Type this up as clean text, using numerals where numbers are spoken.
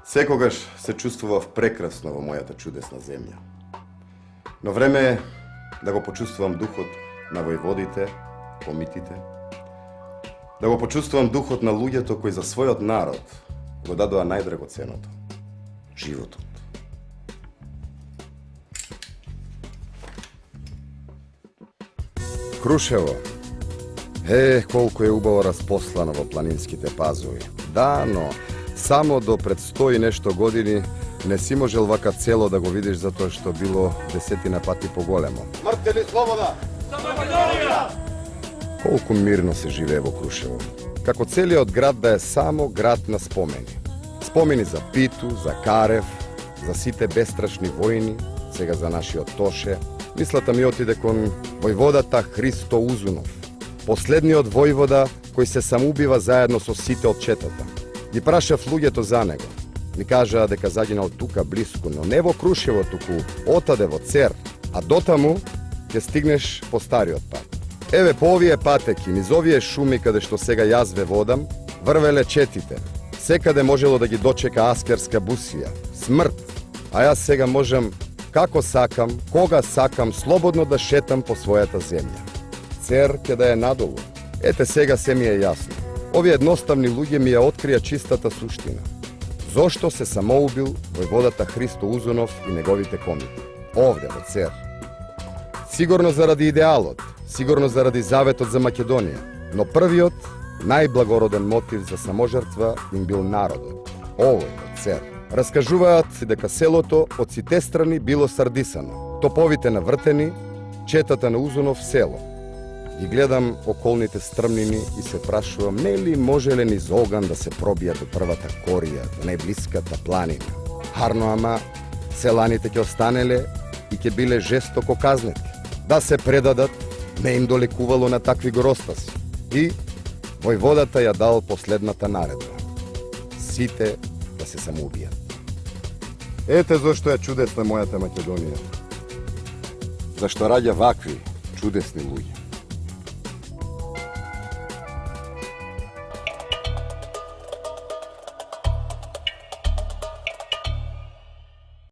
Секогаш се чувствував прекрасно во мојата чудесна земја. Но време е да го почувствувам духот на војводите, комитите, да го почувствувам духот на луѓето кои за својот народ го дадоа најдрагоценото – животот. Крушево. Колку е убаво распослано во планинските пазови. Да, но само до пред 100 и нешто години не си можел вака цело да го видиш затоа што било десетина пати поголемо. Мртели слобода! За Македонија! Колку мирно се живее во Крушево. Како целиот град да е само град на спомени. Спомени за Питу, за Карев, за сите бестрашни војни, сега за нашиот Тоше. Мислата ми отиде кон војводата Христо Узунов, последниот војвода кој се самоубива заедно со сите од четата. Ги прашав луѓето за него. Ми кажаа дека загинал тука блиску, но не во Крушево, туку отаде во Цер, а дотаму ќе стигнеш по стариот пат. Еве по овие патеки, низ овие шуми каде што сега јас ве водам, врвеле четите. Секаде можело да ги дочека аскерска бусија, смрт, а јас сега можам како сакам, кога сакам, слободно да шетам по својата земја. Цер ќе да е надолу. Ете сега се ми е јасно. Овие едноставни луѓе ми ја открија чистата суштина. Зошто се самоубил војводата Христо Узунов и неговите комити? Овде во Цер. Сигурно заради идеалот, сигурно заради заветот за Македонија, но првиот, најблагороден мотив за саможртва им бил народот. Овој во Цер. Раскажуваат дека селото од сите страни било сардисано. Топовите навртени, четата на Узунов село. Ги гледам околните стрмнини и се прашувам нели можеле низ оган да се пробија до првата корија, до најблиската планина. Харно ама, селаните ќе останеле и ќе биле жестоко казнети. Да се предадат, не им долекувало на такви горостаси. И војводата ја дал последната наредба. Сите да се самоубијат. Ете зашто е чудесна мојата Македонија. Зашто раѓа вакви чудесни луѓе.